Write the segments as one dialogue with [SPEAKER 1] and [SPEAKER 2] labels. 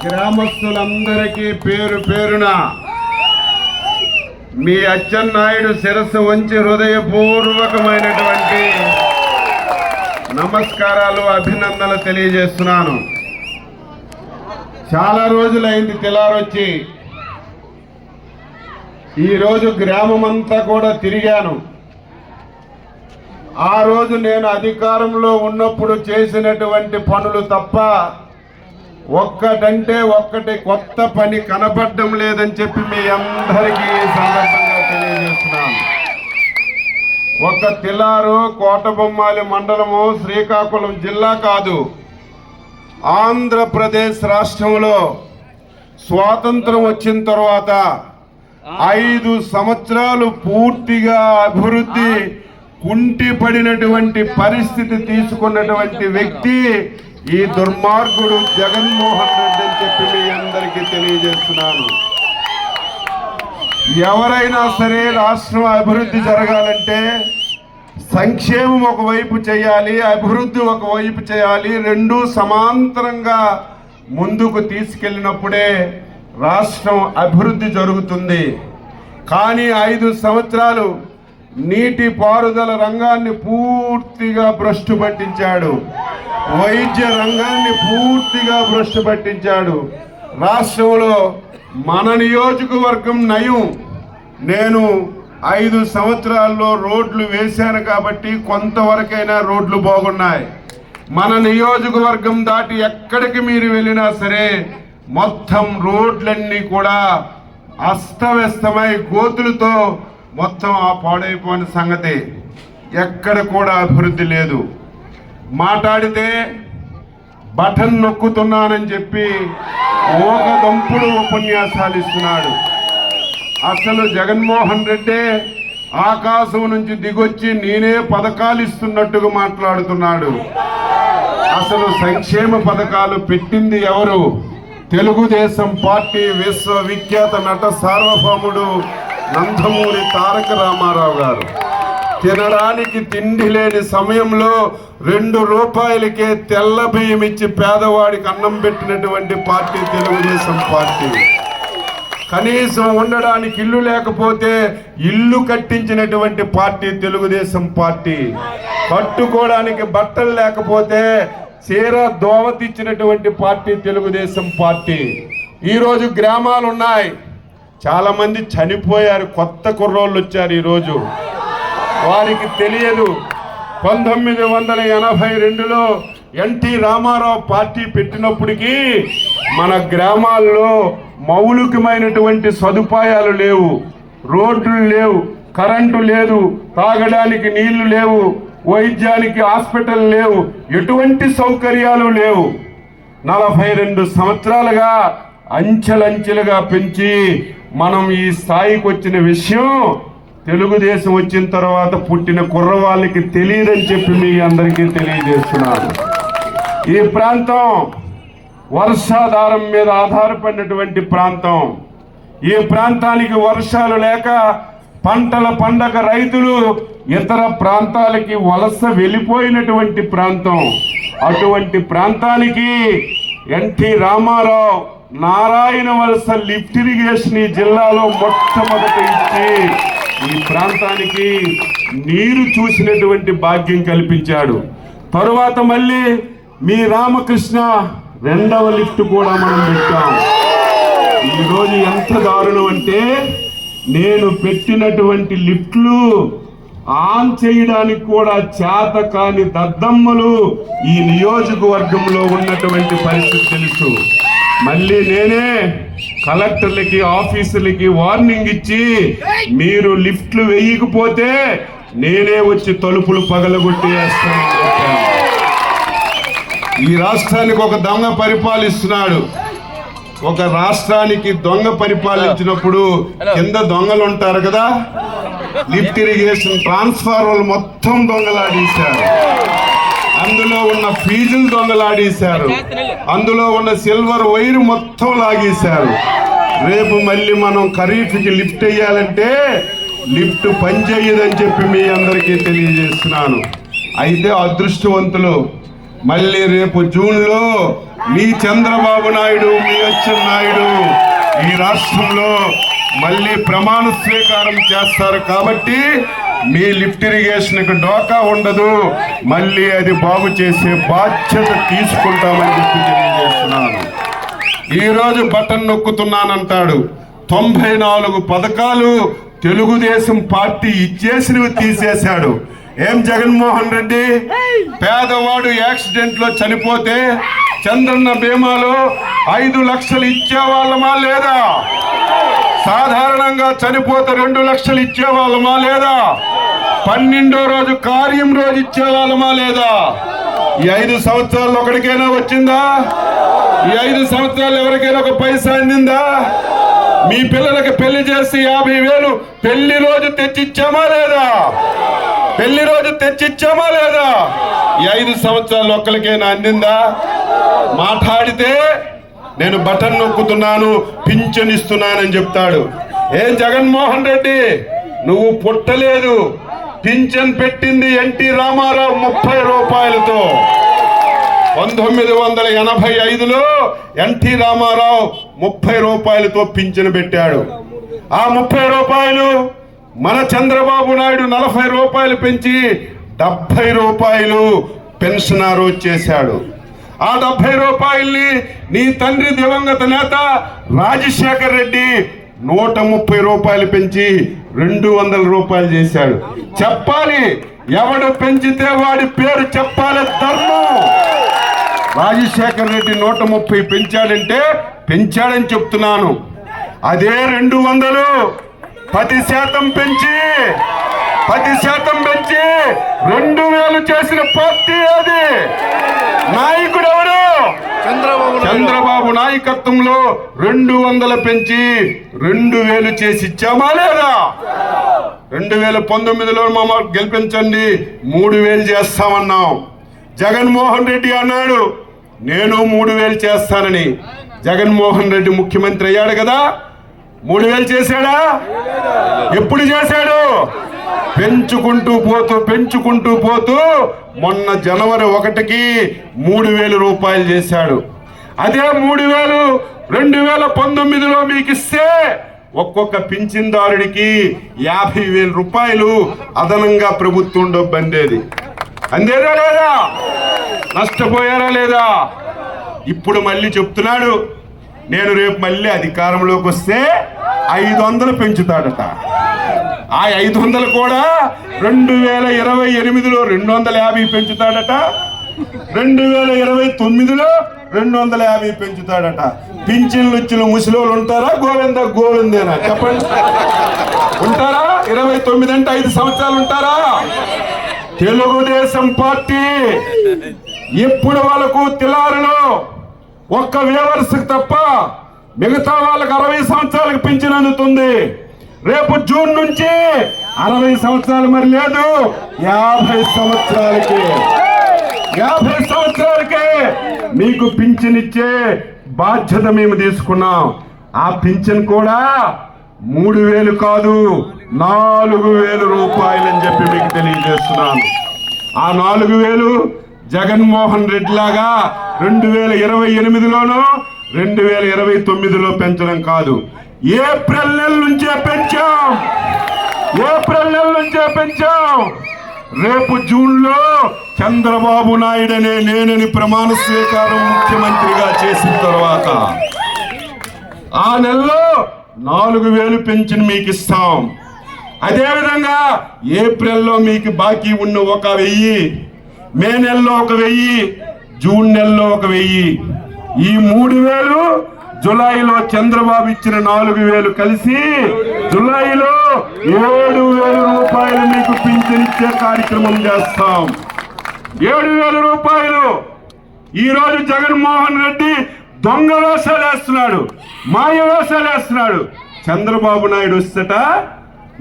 [SPEAKER 1] గ్రామస్తులందరికీ పేరు పేరున మీ అచ్చెన్నాయుడు శిరస్సు వంచి హృదయపూర్వకమైనటువంటి నమస్కారాలు, అభినందనలు తెలియజేస్తున్నాను. చాలా రోజులైంది తెల్లారొచ్చి. ఈరోజు గ్రామమంతా కూడా తిరిగాను. ఆ రోజు నేను అధికారంలో ఉన్నప్పుడు చేసినటువంటి పనులు తప్ప ఒక్కటంటే ఒక్కటి కొత్త పని కనపడడం లేదని చెప్పి మీ అందరికీ సందర్భంగా తెలియజేస్తున్నాను. ఒక్క తిలారు, కోటబొమ్మాలి మండలము, శ్రీకాకుళం జిల్లా కాదు, ఆంధ్రప్రదేశ్ రాష్ట్రంలో స్వాతంత్రం వచ్చిన తర్వాత 5 సంవత్సరాలు పూర్తిగా అభివృద్ధి కుంటిపడినటువంటి పరిస్థితి తీసుకున్నటువంటి వ్యక్తి ఈ దుర్మార్గుడు జగన్మోహన్ రెడ్డి అని చెప్పి మీ అందరికీ తెలియజేస్తున్నాను. ఎవరైనా సరే రాష్ట్రం అభివృద్ధి జరగాలంటే సంక్షేమం ఒకవైపు చేయాలి, అభివృద్ధి ఒకవైపు చేయాలి. రెండూ సమాంతరంగా ముందుకు తీసుకెళ్ళినప్పుడే రాష్ట్రం అభివృద్ధి జరుగుతుంది. కానీ 5 సంవత్సరాలు నీటి పారుదల రంగాన్ని పూర్తిగా భ్రష్టు పట్టించాడు. వైద్య రంగాన్ని పూర్తిగా భ్రష్టు పట్టించాడు. రాష్ట్రంలో మన నియోజకవర్గం నయం. నేను 5 సంవత్సరాల్లో రోడ్లు వేశాను కాబట్టి కొంతవరకైనా రోడ్లు బాగున్నాయి. మన నియోజకవర్గం దాటి ఎక్కడికి మీరు వెళ్ళినా సరే మొత్తం రోడ్లన్నీ కూడా అస్తవ్యస్తమై గోతులతో మొత్తం ఆ పాడైపోయిన సంగతి. ఎక్కడ కూడా అభివృద్ధి లేదు. మాట్లాడితే బటన్ నొక్కుతున్నానని చెప్పి దంపుడు ఉపన్యాసాలు ఇస్తున్నాడు. అసలు జగన్మోహన్ రెడ్డి ఆకాశం నుంచి దిగొచ్చి నేనే పథకాలు ఇస్తున్నట్టుగా మాట్లాడుతున్నాడు. అసలు సంక్షేమ పథకాలు పెట్టింది ఎవరు? తెలుగుదేశం పార్టీ విశ్వవిఖ్యాత నట సార్వభౌముడు నందమూరి తారక రామారావు గారు. తినడానికి తిండి లేని సమయంలో 2 రూపాయలకే తెల్ల బియ్యం ఇచ్చి పేదవాడికి అన్నం పెట్టినటువంటి పార్టీ తెలుగుదేశం పార్టీ. కనీసం ఉండడానికి ఇల్లు లేకపోతే ఇల్లు కట్టించినటువంటి పార్టీ తెలుగుదేశం పార్టీ. కట్టుకోవడానికి బట్టలు లేకపోతే చీర దోవతిచ్చినటువంటి పార్టీ తెలుగుదేశం పార్టీ. ఈరోజు గ్రామాలు ఉన్నాయి, చాలా మంది చనిపోయారు, కొత్త కుర్రోళ్ళు వచ్చారు. ఈరోజు వారికి తెలియదు 1982లో ఎన్టీ రామారావు పార్టీ పెట్టినప్పటికీ మన గ్రామాల్లో మౌలికమైనటువంటి సదుపాయాలు లేవు. రోడ్లు లేవు, కరెంటు లేదు, తాగడానికి నీళ్లు లేవు, వైద్యానికి హాస్పిటల్ లేవు, ఎటువంటి సౌకర్యాలు లేవు. 42 సంవత్సరాలుగా అంచెలంచెలుగా పెంచి మనం ఈ స్థాయికి వచ్చిన విషయం తెలుగుదేశం వచ్చిన తర్వాత పుట్టిన కుర్రవాళ్ళకి తెలియదని చెప్పి మీ అందరికీ తెలియజేస్తున్నాను. ఈ ప్రాంతం వర్షాధారం మీద ఆధారపడినటువంటి ప్రాంతం. ఈ ప్రాంతానికి వర్షాలు లేక పంటల పండగ రైతులు ఇతర ప్రాంతాలకి వలస వెళ్ళిపోయినటువంటి ప్రాంతం. అటువంటి ప్రాంతానికి ఎన్టీ రామారావు నారాయణ వలస లిఫ్ట్ ఇరిగేషన్ ఈ జిల్లాలో మొట్టమొదట ఇచ్చి ఈ ప్రాంతానికి నీరు చూసినటువంటి భాగ్యం కల్పించాడు. తరువాత మళ్ళీ మీ రామకృష్ణ 2వ లిఫ్ట్ కూడా మనం పెట్టాం. ఈరోజు ఎంత దారుణం అంటే నేను పెట్టినటువంటి లిఫ్ట్లు ఆన్ చేయడానికి కూడా చేత కాని దద్దమ్మలు ఈ నియోజకవర్గంలో ఉన్నటువంటి పరిస్థితి తెలుసు. మళ్ళీ నేనే కలెక్టర్లకి, ఆఫీసులకి వార్నింగ్ ఇచ్చి మీరు లిఫ్ట్లు వేయకపోతే నేనే వచ్చి తలుపులు పగలగొట్టేస్తాను. ఈ రాష్ట్రానికి ఒక దొంగ పరిపాలిస్తున్నాడు. ఒక రాష్ట్రానికి దొంగ పరిపాలించినప్పుడు కింద దొంగలు ఉంటారు కదా, లిఫ్ట్ ఇరిగేషన్ ట్రాన్స్ఫార్మర్లు మొత్తం దొంగలాడేశారు. అందులో ఉన్న ఫీజులు దొంగలాడేశారు. అందులో ఉన్న సిల్వర్ వైర్ మొత్తం లాగేశారు. రేపు మళ్ళీ మనం ఖరీఫ్కి లిఫ్ట్ వేయాలంటే లిఫ్ట్ పనిచేయదని చెప్పి మీ అందరికీ తెలియజేస్తున్నాను. అయితే అదృష్టవంతులు మళ్ళీ రేపు జూన్లో మీ చంద్రబాబు నాయుడు, మీ అచ్చెన్నాయుడు ఈ రాష్ట్రంలో మళ్ళీ ప్రమాణ స్వీకారం చేస్తారు. కాబట్టి మీ లిఫ్ట్ ఇరిగేషన్కి డోకా ఉండదు. మళ్ళీ అది బాగు చేసే బాధ్యత తీసుకుంటామని చెప్పి తెలియజేస్తున్నాను. ఈరోజు బటన్ నొక్కుతున్నానంటాడు. 94 పథకాలు తెలుగుదేశం పార్టీ ఇచ్చేసినవి తీసేశాడు. ఏం జగన్మోహన్ రెడ్డి, పేదవాడు యాక్సిడెంట్ లో చనిపోతే చంద్రన్న బీమాలో 5 లక్షలు ఇచ్చేవాళ్ళమా లేదా? సాధారణంగా చనిపోతే 2 లక్షలు ఇచ్చేవాళ్ళమా లేదా? 12వ రోజు కార్యం రోజు ఇచ్చేవాళ్ళమా లేదా? ఈ 5 సంవత్సరాలు ఒకటికైనా వచ్చిందా? ఈ 5 సంవత్సరాలు ఎవరికైనా ఒక పైసా అందిందా? మీ పిల్లలకి పెళ్లి చేసి 50,000 పెళ్లి రోజు తెచ్చిచ్చామా లేదా? పెళ్లి రోజు తెచ్చిచ్చామా లేదా? ఈ 5 సంవత్సరాలు ఒక్కరికైనా అందిందా? మాట్లాడితే నేను బటన్ నొక్కుతున్నాను, పింఛన్ ఇస్తున్నానని చెప్తాడు. ఏం జగన్మోహన్ రెడ్డి, నువ్వు పుట్టలేదు. పింఛన్ పెట్టింది ఎన్టీ రామారావు 30 రూపాయలతో. 1985లో ఎన్టీ రామారావు 30 రూపాయలతో పింఛను పెట్టాడు. ఆ 30 రూపాయలు మన చంద్రబాబు నాయుడు 40 రూపాయలు పెంచి 70 రూపాయలు పెన్షన్ ఆ రోజు చేశాడు. ఆ 70 రూపాయల్ని నీ తండ్రి దివంగత నేత రాజశేఖర్ రెడ్డి 130 రూపాయలు పెంచి 200 రూపాయలు చేశాడు. చెప్పాలి, ఎవడు పెంచితే వాడి పేరు చెప్పాలి, ధర్మం. రాజశేఖర్ రెడ్డి 130 పెంచాడంటే పెంచాడని చెప్తున్నాను. అదే 200 10% పెంచి 2000 చేసిన పార్టీ అది. నాయకుడు ఎవరు? చంద్రబాబు నాయకత్వంలో 200 పెంచి 2000 చేసి ఇచ్చామా లేదా? 2019లో మమ్మల్ని గెలిపించండి 3000 చేస్తామన్నాం. జగన్మోహన్ రెడ్డి అన్నాడు నేను 3000 చేస్తానని. జగన్మోహన్ రెడ్డి ముఖ్యమంత్రి అయ్యాడు కదా, 3000 చేశాడా? ఎప్పుడు చేశాడు? పెంచుకుంటూ పోతూ మొన్న జనవరి 1కి 3000 రూపాయలు చేశాడు. అదే 3000 2019లో మీకు ఇస్తే ఒక్కొక్క పింఛన్దారుడికి 50,000 రూపాయలు అదనంగా ప్రభుత్వం డబ్బు అందేది. అందేదా లేదా? నష్టపోయారా లేదా? ఇప్పుడు మళ్ళీ చెప్తున్నాడు నేను రేపు మళ్ళీ అధికారంలోకి వస్తే 500 పెంచుతాడట. ఆ 500 కూడా 2028లో 250 పెంచుతాడట, 2029లో 250 పెంచుతాడట. పింఛన్లు ఇచ్చిన ముసలోళ్ళు ఉంటారా? గోవిందేనా చెప్పండి, ఉంటారా? 29 అంటే 5 సంవత్సరాలు ఉంటారా? తెలుగుదేశం పార్టీ ఇప్పుడు వాళ్ళకు తిలారులో ఒక్క వ్యూవర్స్కి తప్ప మిగతా వాళ్ళకి 60 సంవత్సరాలకు పింఛన్ అందుతుంది. రేపు జూన్ నుంచి 60 సంవత్సరాలు మరి లేదు, 50 సంవత్సరాలకే మీకు పింఛన్ ఇచ్చే బాధ్యత మేము తీసుకున్నాం. ఆ పింఛన్ కూడా 3000 కాదు 4000 రూపాయలని చెప్పి మీకు తెలియజేస్తున్నాను. ఆ 4000 జగన్మోహన్ రెడ్డి లాగా 2028లోనో 2029లో పెంచడం కాదు, ఏప్రిల్ నెల నుంచే పెంచాం. రేపు జూన్లో చంద్రబాబు నాయుడు అనే నేనని ప్రమాణ స్వీకారం ముఖ్యమంత్రిగా చేసిన తర్వాత ఆ నెలలో 4000 పెన్షన్ మీకు ఇస్తాం. అదేవిధంగా ఏప్రిల్లో మీకు బాకీ ఉన్న 1000, మే నెలలో 1000, జూన్ నెలలో 1000, ఈ 3000 జులైలో చంద్రబాబు ఇచ్చిన 4000 కలిసి జులైలో 7000 రూపాయలు మీకు పింఛన్ ఇచ్చే కార్యక్రమం చేస్తాం. 7000 రూపాయలు. ఈరోజు జగన్మోహన్ రెడ్డి దొంగ వేషాలు వేస్తున్నాడు, మాయ వేషాలు వేస్తున్నాడు. చంద్రబాబు నాయుడు వస్తట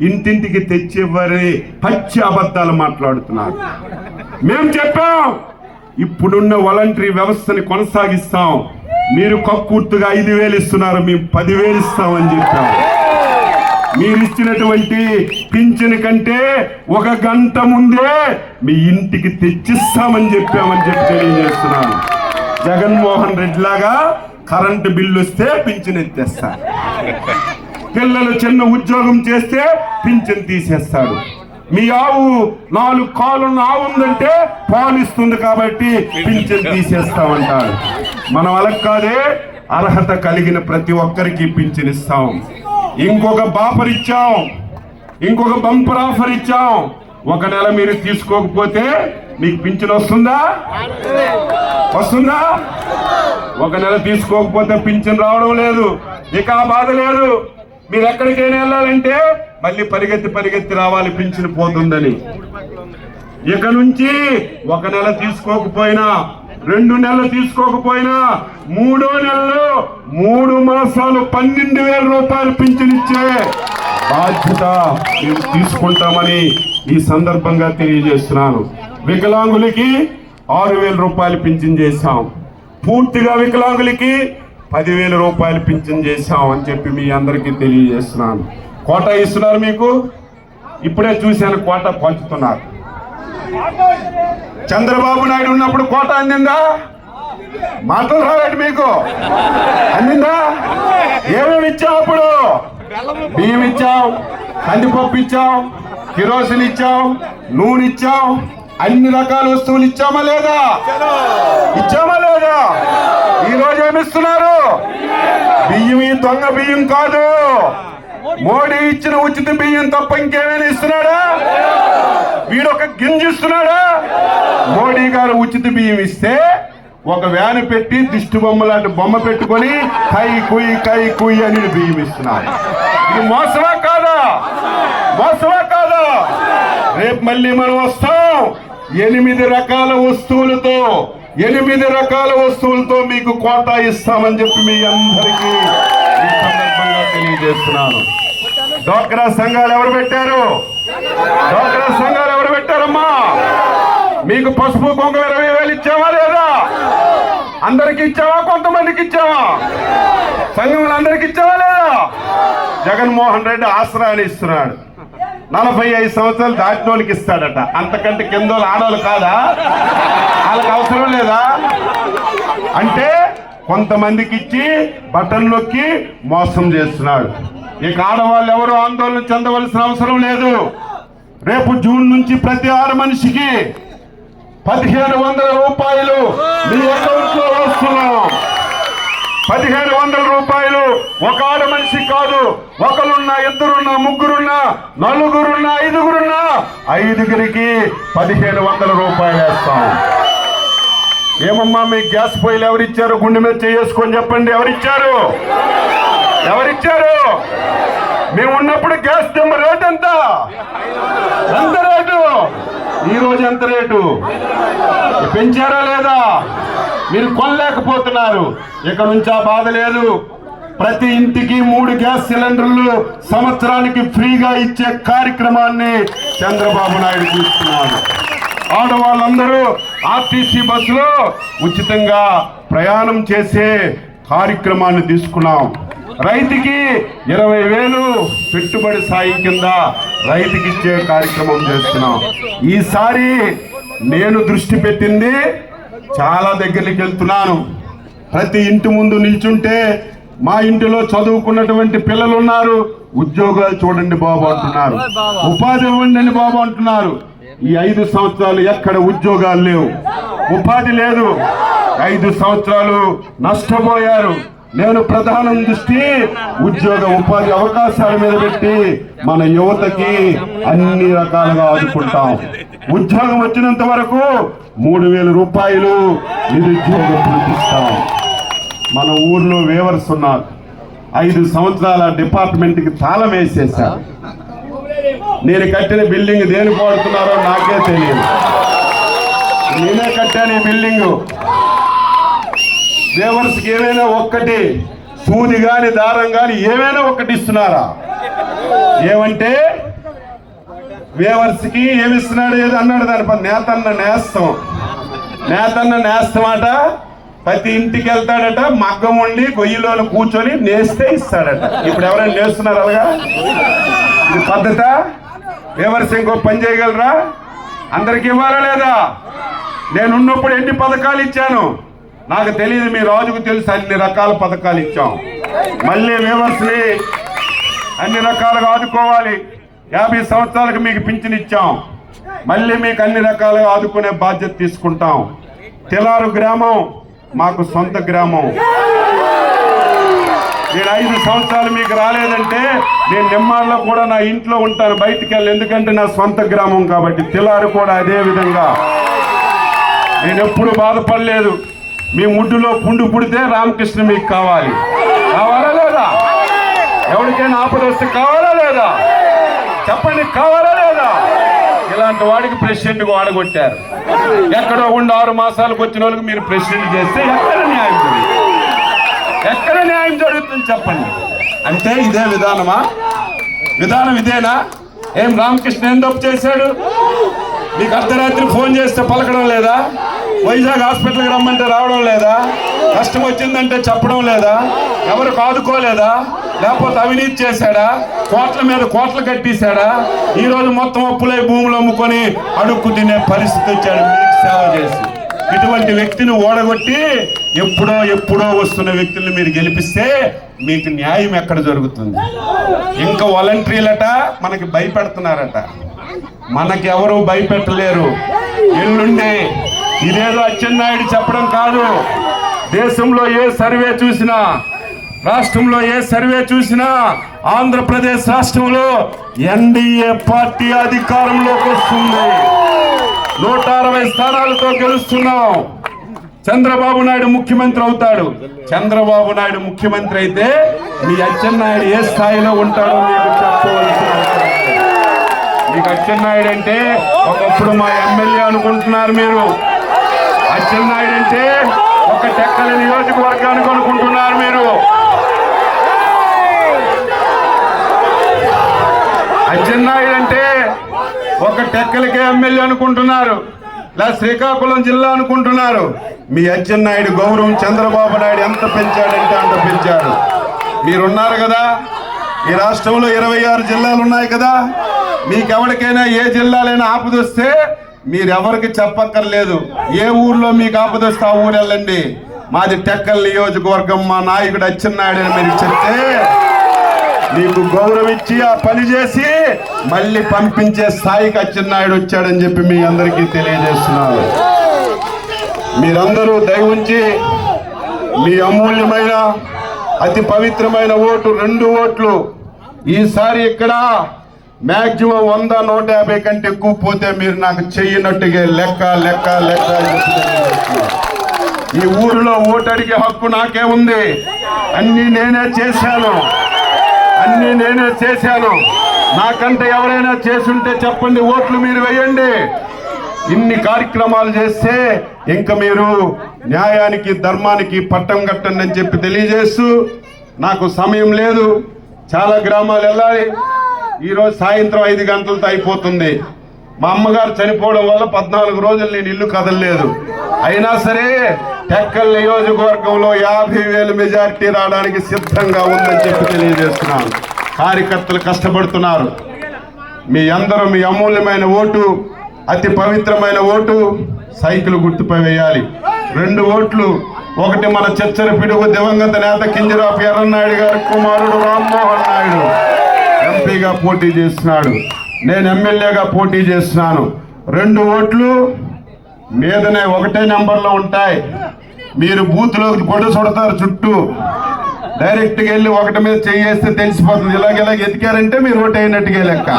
[SPEAKER 1] ఇంటింటికి తెచ్చివ్వని పచ్చి అబద్ధాలు మాట్లాడుతున్నారు. మేము చెప్పాం ఇప్పుడున్న వాలంటరీ వ్యవస్థని కొనసాగిస్తాం. మీరు కక్కుర్తుగా 5,000 ఇస్తున్నారు, మేము 10,000 ఇస్తామని చెప్పాం. మీరు ఇచ్చినటువంటి పింఛన్ కంటే 1 గంట ముందే మీ ఇంటికి తెచ్చిస్తామని చెప్పామని చెప్పి తెలియజేస్తున్నాను. జగన్మోహన్ రెడ్డి లాగా కరెంటు బిల్లు వస్తే పింఛన్ ఎత్తేస్తారు, పిల్లలు చిన్న ఉద్యోగం చేస్తే పింఛన్ తీసేస్తాడు. మీ ఆవు 4 కాళ్ళున్న ఆవు ఉందంటే పాలు ఇస్తుంది కాబట్టి పింఛన్ తీసేస్తామంటారు. మనం అలా కాదే, అర్హత కలిగిన ప్రతి ఒక్కరికి పింఛన్ ఇస్తాం. ఇంకొక బాపర్ ఇచ్చాం, ఇంకొక బంపర్ ఆఫర్ ఇచ్చాం. 1 నెల మీరు తీసుకోకపోతే మీకు పింఛన్ వస్తుందా? 1 నెల తీసుకోకపోతే పింఛన్ రావడం లేదు. ఇక ఆ బాధ లేదు. మీరు ఎక్కడికైనా వెళ్ళాలంటే మళ్ళీ పరిగెత్తి రావాలి పింఛన్ పోతుందని. ఇక నుంచి 1 నెల తీసుకోకపోయినా, 2 నెలలు తీసుకోకపోయినా, 3వ నెలలో 3 మాసాలు 12,000 రూపాయలు పింఛన్ ఇచ్చే బాధ్యత మేము తీసుకుంటామని ఈ సందర్భంగా తెలియజేస్తున్నాను. వికలాంగులకి 6,000 రూపాయలు పింఛన్ చేశాం. పూర్తిగా వికలాంగులకి 10,000 రూపాయలు పింఛన్ చేశాం అని చెప్పి మీ అందరికీ తెలియజేస్తున్నాను. కోటా ఇస్తున్నారు మీకు. ఇప్పుడే చూశాను కోటా పంచుతున్నారు. చంద్రబాబు నాయుడు ఉన్నప్పుడు కోటా అందిందా? మాటలు రావేంటి మీకు? అందిందా? ఏమేమి ఇచ్చాం అప్పుడు? బియ్యం ఇచ్చాం, కందిపప్పు ఇచ్చాం, కిరోసిన్ ఇచ్చాం, నూనె ఇచ్చాం, అన్ని రకాల వస్తువులు ఇచ్చామా లేదా? ఈ రోజు ఏమిస్తున్నారు? బియ్యం ఈ దొంగ బియ్యం కాదు, మోడీ ఇచ్చిన ఉచిత బియ్యం తప్ప ఇంకేమైనా ఇస్తున్నాడా? వీడు ఒక గింజ ఇస్తున్నాడా? మోడీ గారు ఉచిత బియ్యం ఇస్తే ఒక వ్యాన్ పెట్టి దిష్టి బొమ్మ లాంటి బొమ్మ పెట్టుకొని కై కుయ్ అని బియ్యం ఇస్తున్నారు. ఇది మోసమా కాదా? రేపు మళ్ళీ మనం వస్తాం 8 రకాల వస్తువులతో మీకు కోటా ఇస్తామని చెప్పి మీ అందరికీ ఈ సందర్భంగా తెలియజేస్తున్నాను. డ్వాక్రా సంఘాలు ఎవరు పెట్టారమ్మా? మీకు పసుపు కుంకుమ 20,000 ఇచ్చావా లేదా? అందరికి ఇచ్చావా? కొంతమందికి ఇచ్చావా? సంఘంలో అందరికి ఇచ్చావా లేదా? జగన్మోహన్ రెడ్డి ఆసరాన్ని ఇస్తున్నాడు. 45 సంవత్సరాలు దాటిన వాళ్ళకి ఇస్తాడట. అంతకంటే కింద ఆడవాళ్ళు కాదా? వాళ్ళకి అవసరం లేదా? అంటే కొంతమందికి ఇచ్చి బటన్ నొక్కి మోసం చేస్తున్నాడు. ఇక ఆడవాళ్ళు ఎవరు ఆందోళన చెందవలసిన అవసరం లేదు. రేపు జూన్ నుంచి ప్రతి 6 మనిషికి 1,500 రూపాయలు మీ అకౌంట్ లో వస్తున్నాం. 1,500 రూపాయలు ఒక ఆడ మనిషి కాదు, ఒకరున్నా, 2 3 4 5గురికి 1,500 రూపాయలు వేస్తాం. ఏమమ్మా మీ గ్యాస్ పొయ్యిలు ఎవరిచ్చారు? గుండె మీద చేసుకొని చెప్పండి. ఎవరిచ్చారు? మేము ఉన్నప్పుడు గ్యాస్ దిమ్మ రేట్ ఎంత రేటు? ఈ రోజు ఎంత రేటు? పెంచారా లేదా? మీరు కొనలేకపోతున్నారు. ఇక నుంచి ఆ బాధ లేదు. ప్రతి ఇంటికి 3 గ్యాస్ సిలిండర్లు సంవత్సరానికి ఫ్రీగా ఇచ్చే కార్యక్రమాన్ని చంద్రబాబు నాయుడు చూస్తున్నారు. ఆడవాళ్ళందరూ ఆర్టీసీ బస్సులో ఉచితంగా ప్రయాణం చేసే కార్యక్రమాన్ని తీసుకున్నాం. రైతుకి 20,000 పెట్టుబడి సాయం కింద రైతుకి ఇచ్చే కార్యక్రమం చేస్తున్నాం. ఈసారి నేను దృష్టి పెట్టింది చాలా దగ్గరికి వెళ్తున్నాను. ప్రతి ఇంటి ముందు నిల్చుంటే మా ఇంటిలో చదువుకున్నటువంటి పిల్లలు ఉన్నారు, ఉద్యోగాలు చూడండి బాబు అంటున్నారు, ఉపాధి ఇవ్వండి బాబు అంటున్నారు. ఈ 5 సంవత్సరాలు ఎక్కడ ఉద్యోగాలు లేవు, ఉపాధి లేదు. 5 సంవత్సరాలు నష్టపోయారు. నేను ప్రధానం దృష్టి ఉపాధి అవకాశాల మీద పెట్టి మన యువతకి అన్ని రకాలుగా ఆదుకుంటాం. ఉద్యోగం వచ్చినంత వరకు 3,000 రూపాయలు నిరుద్యోగం పిలిపిస్తాం. మన ఊర్లో వేవర్స్ ఉన్నారు. 5 సంవత్సరాల డిపార్ట్మెంట్కి తాళం వేసేశారు. నేను కట్టిన బిల్డింగ్ దేని పోడుతున్నారో నాకే తెలియదు. నేనే కట్టాను ఈ బిల్డింగు. వేవర్స్కి ఏమైనా ఒక్కటి సూది గాని దారం గాని ఏమైనా ఒకటి ఇస్తున్నారా? ఏమంటే వేవర్స్కి ఏమిస్తున్నాడు? ఏదో అన్నాడు. దాని నేతన్న నేస్తం అట ప్రతి ఇంటికి వెళ్తాడట, మగ్గం ఉండి గొయ్యిలోని కూర్చొని నేస్తే ఇస్తాడట. ఇప్పుడు ఎవరైనా నేస్తున్నారు అలాగా? ఇది పద్ధత? ఎవరి ఇంకో పని చేయగలరా? అందరికి ఇవ్వాలా లేదా? నేనున్నప్పుడు ఎన్ని పథకాలు ఇచ్చాను నాకు తెలియదు, మీ రాజుకు తెలుసు. అన్ని రకాల పథకాలు ఇచ్చాం. మళ్ళీ వ్యవస్థని అన్ని రకాలుగా ఆదుకోవాలి. 50 సంవత్సరాలకు మీకు పింఛన్ ఇచ్చాం, మళ్ళీ మీకు అన్ని రకాలుగా ఆదుకునే బాధ్యత తీసుకుంటాం. తెలారు గ్రామం మాకు సొంత గ్రామం. నేను 5 సంవత్సరాలు మీకు రాలేదంటే నేను నిమ్మాడలో కూడా నా ఇంట్లో ఉంటాను, బయటికి వెళ్ళి, ఎందుకంటే నా సొంత గ్రామం కాబట్టి. తెలారు కూడా అదే విధంగా. నేను ఎప్పుడు బాధపడలేదు. మీ ముడ్డులో పుండు పుడితే రామకృష్ణ మీకు కావాలి, కావాలా లేదా? ఎవరికైనా ఆపద వస్తే కావాలా లేదా? చెప్పండి, కావాలా లేదా? ఇలాంటి వాడికి ప్రెసిడెంట్గా వాడగొట్టారు. ఎక్కడో ఉండి 6 మాసాలకు వచ్చిన వాళ్ళకి మీరు ప్రెసిడెంట్ చేస్తే ఎక్కడ న్యాయం జరుగుతుంది? ఎక్కడ న్యాయం జరుగుతుంది చెప్పండి. అంటే ఇదే విధానమా? విధానం ఇదేనా? ఏం రామకృష్ణ ఏం తప్పు చేశాడు? మీకు అర్ధరాత్రి ఫోన్ చేస్తే పలకడం లేదా? వైజాగ్ హాస్పిటల్కి రమ్మంటే రావడం లేదా? కష్టం వచ్చిందంటే చెప్పడం లేదా? ఎవరు ఆదుకోలేదా? లేకపోతే అవినీతి చేశాడా? కోట్ల మీద కోట్లు కట్టేశాడా? ఈరోజు మొత్తం అప్పులై భూములు అమ్ముకొని అడుక్కు తినే పరిస్థితి వచ్చాడు మీకు సేవ చేసి. ఇటువంటి వ్యక్తిని ఓడగొట్టి ఎప్పుడో వస్తున్న వ్యక్తుల్ని మీరు గెలిపిస్తే మీకు న్యాయం ఎక్కడ జరుగుతుంది? ఇంకా వాలంటీర్లట మనకి భయపెడుతున్నారట. మనకి ఎవరు భయపెట్టలేరు. ఎల్లుండి ఇదేదో అచ్చెన్నాయుడు చెప్పడం కాదు. దేశంలో ఏ సర్వే చూసినా, రాష్ట్రంలో ఏ సర్వే చూసినా ఆంధ్రప్రదేశ్ రాష్ట్రంలో ఎన్డీఏ పార్టీ అధికారంలోకి వస్తుంది. 160 స్థానాలతో గెలుస్తున్నాం. చంద్రబాబు నాయుడు ముఖ్యమంత్రి అవుతాడు. చంద్రబాబు నాయుడు ముఖ్యమంత్రి అయితే మీ అచ్చెన్నాయుడు ఏ స్థాయిలో ఉంటాడో మీకు చెప్పవలసిన అవసరం లేదు. మీకు అచ్చెన్నాయుడు అంటే ఒకప్పుడు మా ఎమ్మెల్యే అనుకుంటున్నారు మీరు. అచ్చెన్నాయుడు అంటే ఒక టెక్కల నియోజకవర్గానికి అనుకుంటున్నారు మీరు. అచ్చెన్నాయుడు అంటే ఒక టెక్కలకే ఎమ్మెల్యే అనుకుంటున్నారు, లేదా శ్రీకాకుళం జిల్లా అనుకుంటున్నారు. మీ అచ్చెన్నాయుడు గౌరవం చంద్రబాబు నాయుడు ఎంత పెంచాడంటే అంత పెంచాడు. మీరున్నారు కదా, ఈ రాష్ట్రంలో 26 జిల్లాలు ఉన్నాయి కదా. మీకెవరికైనా ఏ జిల్లాలైనా ఆపదొస్తే మీరెవరికి చెప్పక్కర్లేదు. ఏ ఊర్లో మీకు ఆపదొస్తే ఆ ఊరు వెళ్ళండి. మాది టెక్కల్ నియోజకవర్గం, మా నాయకుడు అచ్చెన్నాయుడు అని మీరు చెప్తే మీకు గౌరవించి ఆ పని చేసి మళ్ళీ పంపించే స్థాయికి అచ్చెన్నాయుడు వచ్చాడని చెప్పి మీ అందరికీ తెలియజేస్తున్నారు. మీరందరూ దయ ఉంచి మీ అమూల్యమైన అతి పవిత్రమైన ఓటు 2 ఓట్లు ఈసారి ఇక్కడ మ్యాక్సిమం 100, 150 కంటే ఎక్కువ పోతే మీరు నాకు చెయ్యనట్టుగా లెక్క లెక్క లెక్క. ఈ ఊరిలో ఓటు అడిగే హక్కు నాకే ఉంది. అన్నీ నేనే చేశాను. నాకంటే ఎవరైనా చేసుంటే చెప్పండి, ఓట్లు మీరు వేయండి. ఇన్ని కార్యక్రమాలు చేస్తే ఇంకా మీరు న్యాయానికి ధర్మానికి పట్టం కట్టండి అని చెప్పి తెలియజేస్తూ, నాకు సమయం లేదు, చాలా గ్రామాలు వెళ్ళాలి. ఈరోజు సాయంత్రం 5 గంటలతో అయిపోతుంది. మా అమ్మగారు చనిపోవడం వల్ల 14 రోజులు నేను ఇల్లు కదలలేదు. అయినా సరే టెక్కల్ నియోజకవర్గంలో 50,000 మెజార్టీ రావడానికి సిద్ధంగా ఉందని చెప్పి తెలియజేస్తున్నాను. కార్యకర్తలు కష్టపడుతున్నారు. మీ అందరూ మీ అమూల్యమైన ఓటు, అతి పవిత్రమైన ఓటు సైకిల్ గుర్తుపై వేయాలి. 2 ఓట్లు. ఒకటి మన చచ్చర పిడుగు దివంగత నేత కింజరాపు ఎర్రన్నాయుడు గారి కుమారుడు రామ్మోహన్ నాయుడు ఎంపీగా పోటీ చేస్తున్నాడు. నేను ఎమ్మెల్యేగా పోటీ చేస్తున్నాను. 2 ఓట్లు మీదనే ఒకటే నెంబర్లో ఉంటాయి. మీరు బూత్లో గొడ్డ చుడతారు, చుట్టూ డైరెక్ట్గా వెళ్ళి ఒకటి మీద చేయేస్తే తెలిసిపోతుంది. ఇలాగ ఎతికారంటే మీరు ఓటు అయినట్టుగా లెక్క.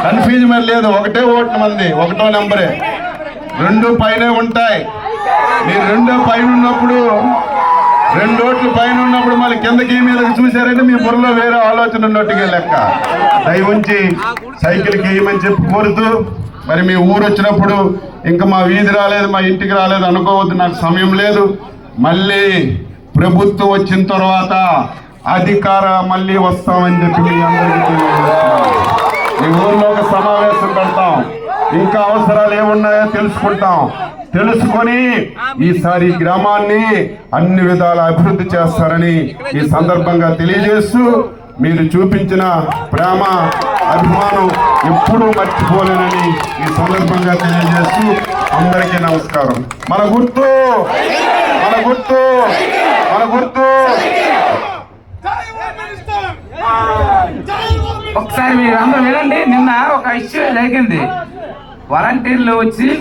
[SPEAKER 1] కన్ఫ్యూజన్ లేదు. ఒకటే ఓటు మంది, ఒకటో నెంబరే. 2 పైనే ఉంటాయి. మీరు 2 పైన ఉన్నప్పుడు, 2 ఓట్లు పైన ఉన్నప్పుడు మళ్ళీ కిందకి మీదకి చూసారంటే మీ బుర్రలో వేరే ఆలోచన ఉన్నట్టుగా లెక్క. దయ ఉంచి సైకిల్కి వేయమని చెప్పి కోరుతూ, మరి మీ ఊరు వచ్చినప్పుడు ఇంకా మా వీధి రాలేదు, మా ఇంటికి రాలేదు అనుకోవద్దు. నాకు సమయం లేదు. మళ్ళీ ప్రభుత్వం వచ్చిన తర్వాత అధికార మళ్ళీ వస్తామని చెప్పి మీ అందరికీ తెలియజేస్తున్నాను. మీ ఊర్లో ఒక సమావేశం పెడతాం. ఇంకా అవసరాలు ఏమున్నాయో తెలుసుకుంటాం. తెలుసుకొని ఈసారి ఈ గ్రామాన్ని అన్ని విధాల అభివృద్ధి చేస్తారని ఈ సందర్భంగా తెలియజేస్తూ మీరు చూపించిన ప్రేమ అభిమానం ఎప్పుడూ మర్చిపోలేనని ఈ సందర్భంగా తెలియజేస్తూ అందరికీ నమస్కారం. మన గుర్తు మన గుర్తు మన గుర్తు.
[SPEAKER 2] ఒకసారి మీరు అందరూ వినండి. నిన్న ఒక ఇష్యూ జరిగింది. వాలంటీర్లు వచ్చి